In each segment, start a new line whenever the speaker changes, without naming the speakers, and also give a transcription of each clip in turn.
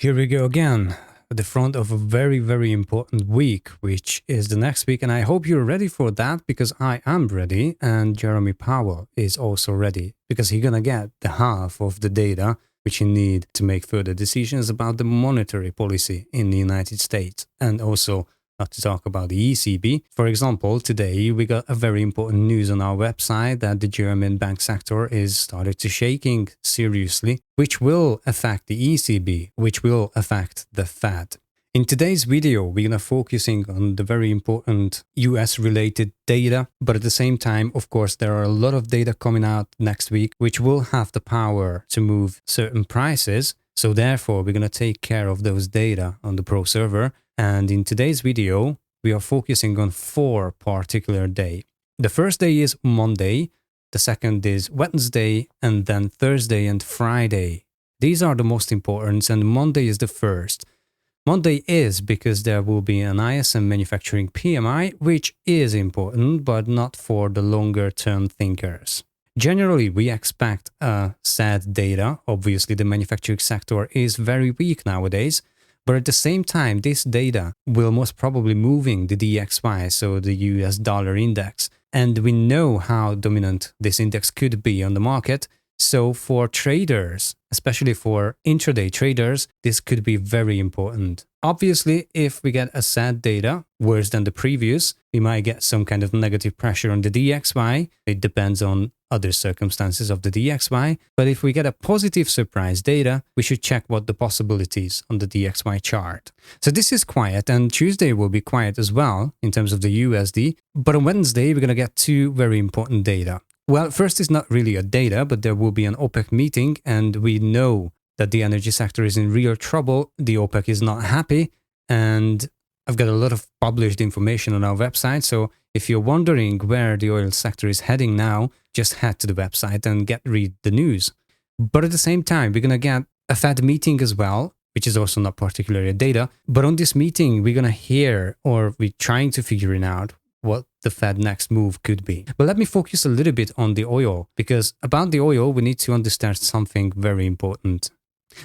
Here we go again, at the front of a very, very important week, which is the next week. And I hope you're ready for that because I am ready. And Jeremy Powell is also ready because he's going to get the half of the data which you need to make further decisions about the monetary policy in the United States. And also to talk about the ECB. For example, today we got a very important news on our website that the German bank sector is started to shaking seriously, which will affect the ECB, which will affect the Fed. In today's video, we're going to focusing on the very important US related data, but at the same time, of course, there are a lot of data coming out next week, which will have the power to move certain prices. So therefore, we're going to take care of those data on the Pro server. And in today's video, we are focusing on 4 particular days. The first day is Monday, the second is Wednesday, and then Thursday and Friday. These are the most important, and Monday is the first. Monday is because there will be an ISM manufacturing PMI, which is important, but not for the longer term thinkers. Generally, we expect sad data. Obviously, the manufacturing sector is very weak nowadays. But at the same time, this data will most probably moving the DXY, so the US dollar index. And we know how dominant this index could be on the market. So for traders, especially for intraday traders, this could be very important. Obviously, if we get a sad data worse than the previous, we might get some kind of negative pressure on the DXY. It depends on other circumstances of the DXY. But if we get a positive surprise data, we should check what the possibilities on the DXY chart. So this is quiet, and Tuesday will be quiet as well in terms of the USD. But on Wednesday, we're going to get 2 very important data. Well, first is not really a data, but there will be an OPEC meeting, and we know that the energy sector is in real trouble. The OPEC is not happy, and I've got a lot of published information on our website. So if you're wondering where the oil sector is heading now, just head to the website and read the news. But at the same time, we're going to get a Fed meeting as well, which is also not particularly a data. But on this meeting, we're going to hear, or we're trying to figure it out, what the Fed next move could be. But let me focus a little bit on the oil, because about the oil, we need to understand something very important.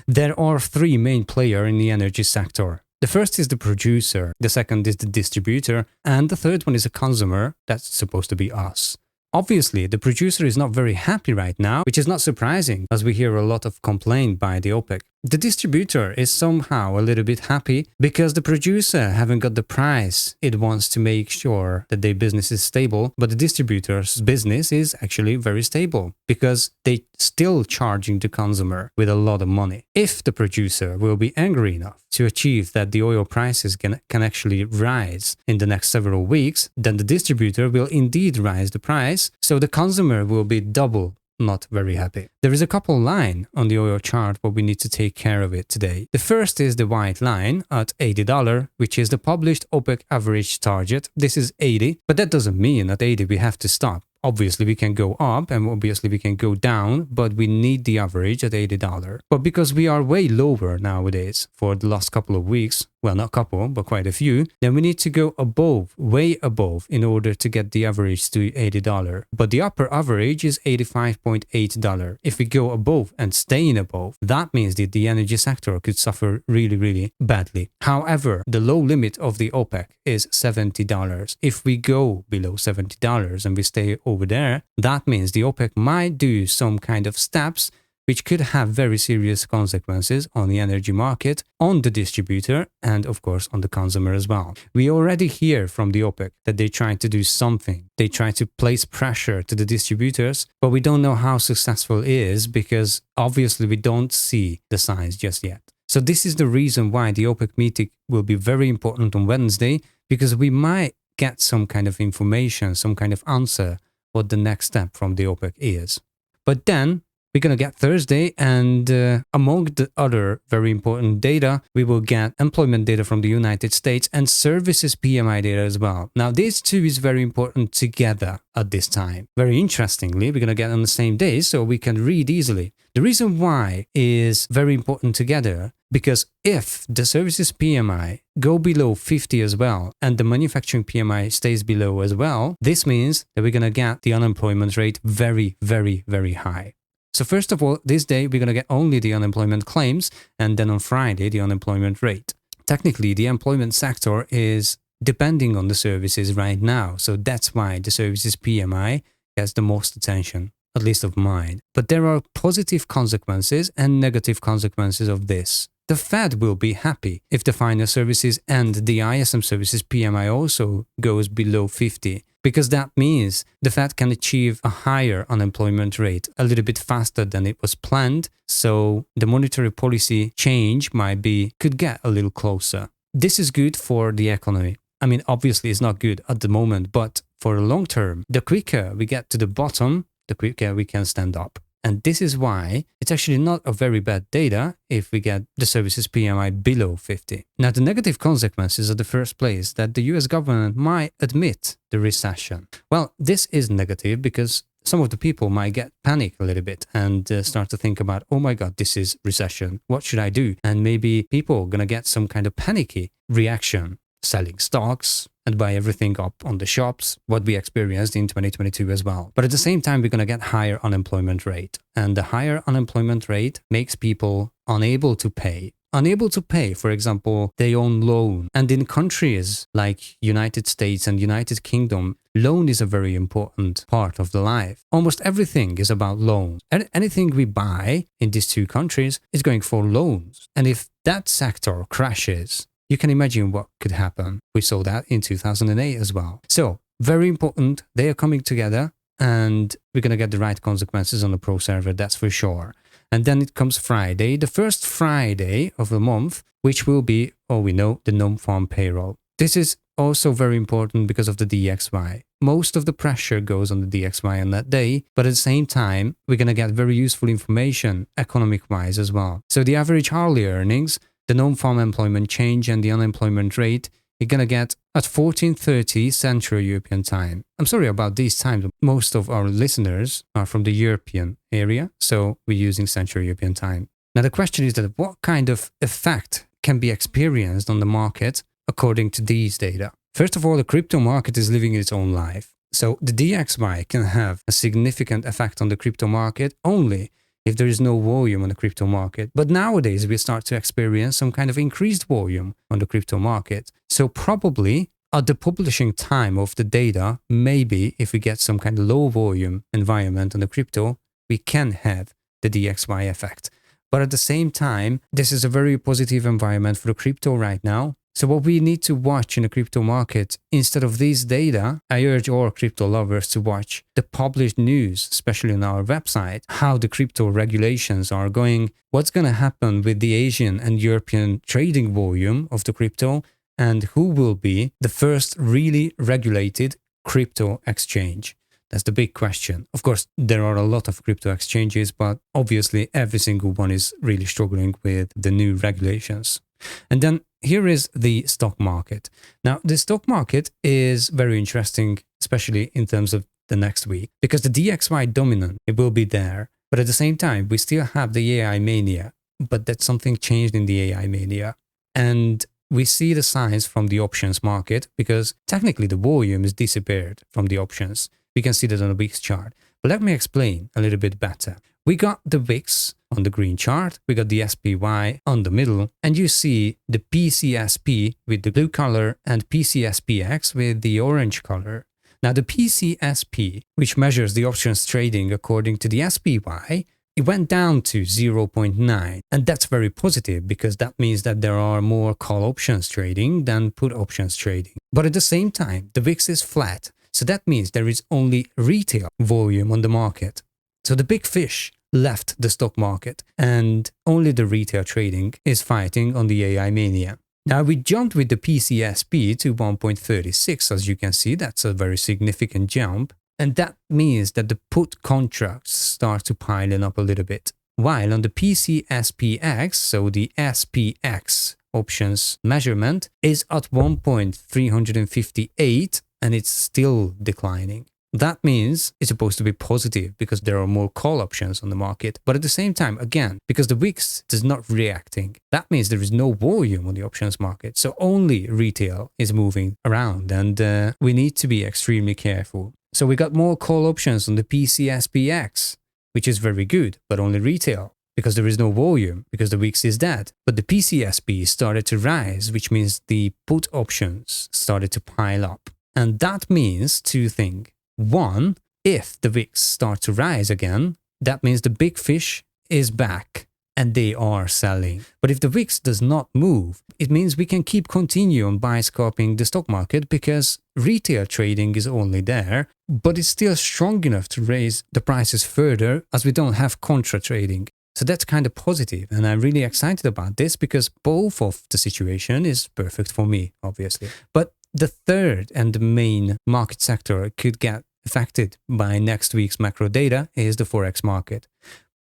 There are 3 main players in the energy sector. The first is the producer, the second is the distributor, and the third one is a consumer. That's supposed to be us. Obviously, the producer is not very happy right now, which is not surprising, as we hear a lot of complaint by the OPEC. The distributor is somehow a little bit happy because the producer haven't got the price. It wants to make sure that their business is stable, but the distributor's business is actually very stable because they still charging the consumer with a lot of money. If the producer will be angry enough to achieve that the oil prices can actually rise in the next several weeks, then the distributor will indeed rise the price, so the consumer will be double not very happy. There is a couple line on the oil chart, but we need to take care of it today. The first is the white line at $80, which is the published OPEC average target. This is 80, but that doesn't mean at 80 we have to stop. Obviously, we can go up and obviously we can go down, but we need the average at $80. But because we are way lower nowadays for the last couple of weeks, well, not couple, but quite a few, then we need to go above, way above, in order to get the average to $80. But the upper average is $85.8. If we go above and staying above, that means that the energy sector could suffer really, really badly. However, the low limit of the OPEC is $70. If we go below $70 and we stay over there, that means the OPEC might do some kind of steps which could have very serious consequences on the energy market, on the distributor, and of course on the consumer as well. We already hear from the OPEC that they try to do something. They try to place pressure to the distributors, but we don't know how successful it is because obviously we don't see the signs just yet. So this is the reason why the OPEC meeting will be very important on Wednesday, because we might get some kind of information, some kind of answer what the next step from the OPEC is. But then we're going to get Thursday, and among the other very important data, we will get employment data from the United States and services PMI data as well. Now, these 2 is very important together at this time. Very interestingly, we're going to get on the same day, so we can read easily. The reason why is very important together, because if the services PMI go below 50 as well, and the manufacturing PMI stays below as well, this means that we're going to get the unemployment rate very, very, very high. So first of all, this day we're going to get only the unemployment claims, and then on Friday, the unemployment rate. Technically, the employment sector is depending on the services right now. So that's why the services PMI gets the most attention, at least of mine. But there are positive consequences and negative consequences of this. The Fed will be happy if the finance services and the ISM services PMI also goes below 50, because that means the Fed can achieve a higher unemployment rate a little bit faster than it was planned. So the monetary policy change could get a little closer. This is good for the economy. I mean, obviously it's not good at the moment, but for the long term, the quicker we get to the bottom, the quicker we can stand up. And this is why it's actually not a very bad data if we get the services PMI below 50. Now, the negative consequences are the first place that the US government might admit the recession. Well, this is negative because some of the people might get panic a little bit and start to think about, oh my God, this is recession. What should I do? And maybe people are going to get some kind of panicky reaction, selling stocks and buy everything up on the shops, what we experienced in 2022 as well. But at the same time, we're going to get higher unemployment rate. And the higher unemployment rate makes people unable to pay. Unable to pay, for example, their own loan. And in countries like United States and United Kingdom, loan is a very important part of the life. Almost everything is about loans. Anything we buy in these two countries is going for loans. And if that sector crashes, you can imagine what could happen. We saw that in 2008 as well. So, very important. They are coming together and we're going to get the right consequences on the pro server, that's for sure. And then it comes Friday, the first Friday of the month, which will be, we know, the non-farm payroll. This is also very important because of the DXY. Most of the pressure goes on the DXY on that day, but at the same time, we're going to get very useful information economic-wise as well. So the average hourly earnings, the non-farm employment change and the unemployment rate, you're going to get at 14:30 Central European time. I'm sorry about these times. Most of our listeners are from the European area, so we're using Central European time. Now the question is that what kind of effect can be experienced on the market according to these data? First of all, the crypto market is living its own life. So the DXY can have a significant effect on the crypto market only if there is no volume on the crypto market. But nowadays, we start to experience some kind of increased volume on the crypto market. So probably at the publishing time of the data, maybe if we get some kind of low volume environment on the crypto, we can have the DXY effect. But at the same time, this is a very positive environment for the crypto right now. So what we need to watch in the crypto market, instead of these data, I urge all crypto lovers to watch the published news, especially on our website, how the crypto regulations are going, what's going to happen with the Asian and European trading volume of the crypto, and who will be the first really regulated crypto exchange. That's the big question. Of course, there are a lot of crypto exchanges, but obviously every single one is really struggling with the new regulations. And then here is the stock market. Now, the stock market is very interesting, especially in terms of the next week, because the DXY dominant, it will be there. But at the same time, we still have the AI mania, but that something changed in the AI mania. And we see the signs from the options market because technically the volume is disappeared from the options. We can see that on the VIX chart. But let me explain a little bit better. We got the VIX on the green chart, we got the SPY on the middle, and you see the PCSP with the blue color and PCSPX with the orange color. Now the PCSP, which measures the options trading according to the SPY, it went down to 0.9, and that's very positive because that means that there are more call options trading than put options trading. But at the same time, the VIX is flat, so that means there is only retail volume on the market. So the big fish left the stock market and only the retail trading is fighting on the AI mania. Now we jumped with the PCSP to 1.36, as you can see, that's a very significant jump. And that means that the put contracts start to piling up a little bit. While on the PCSPX, so the SPX options measurement is at 1.358 and it's still declining. That means it's supposed to be positive because there are more call options on the market. But at the same time, again, because the VIX is not reacting, that means there is no volume on the options market. So only retail is moving around and we need to be extremely careful. So we got more call options on the PCSPX, which is very good, but only retail, because there is no volume, because the VIX is dead. But the PCSP started to rise, which means the put options started to pile up. And that means two things. One, if the VIX start to rise again, that means the big fish is back and they are selling. But if the VIX does not move, it means we can keep continuing buy scalping the stock market because retail trading is only there, but it's still strong enough to raise the prices further as we don't have contra trading. So that's kind of positive, and I'm really excited about this because both of the situation is perfect for me, obviously. But the third and the main market sector could get affected by next week's macro data is the Forex market.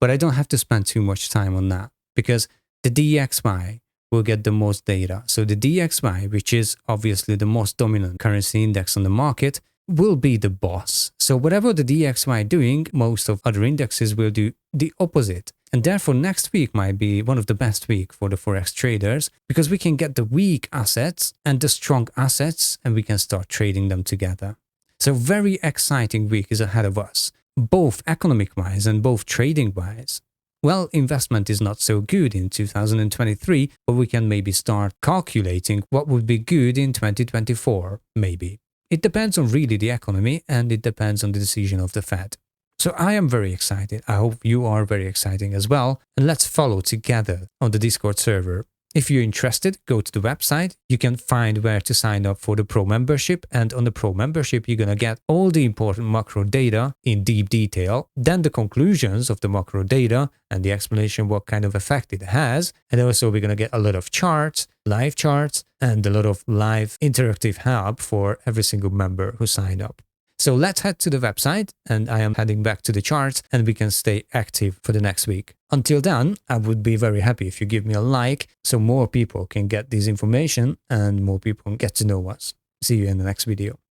But I don't have to spend too much time on that because the DXY will get the most data. So the DXY, which is obviously the most dominant currency index on the market, will be the boss. So whatever the DXY doing, most of other indexes will do the opposite. And therefore next week might be one of the best week for the Forex traders because we can get the weak assets and the strong assets and we can start trading them together. So very exciting week is ahead of us, both economic-wise and both trading-wise. Well, investment is not so good in 2023, but we can maybe start calculating what would be good in 2024, maybe. It depends on really the economy and it depends on the decision of the Fed. So I am very excited. I hope you are very excited as well. And let's follow together on the Discord server. If you're interested, go to the website. You can find where to sign up for the Pro membership. And on the Pro membership, you're going to get all the important macro data in deep detail. Then the conclusions of the macro data and the explanation what kind of effect it has. And also we're going to get a lot of charts, live charts, and a lot of live interactive help for every single member who signed up. So let's head to the website and I am heading back to the charts and we can stay active for the next week. Until then, I would be very happy if you give me a like so more people can get this information and more people get to know us. See you in the next video.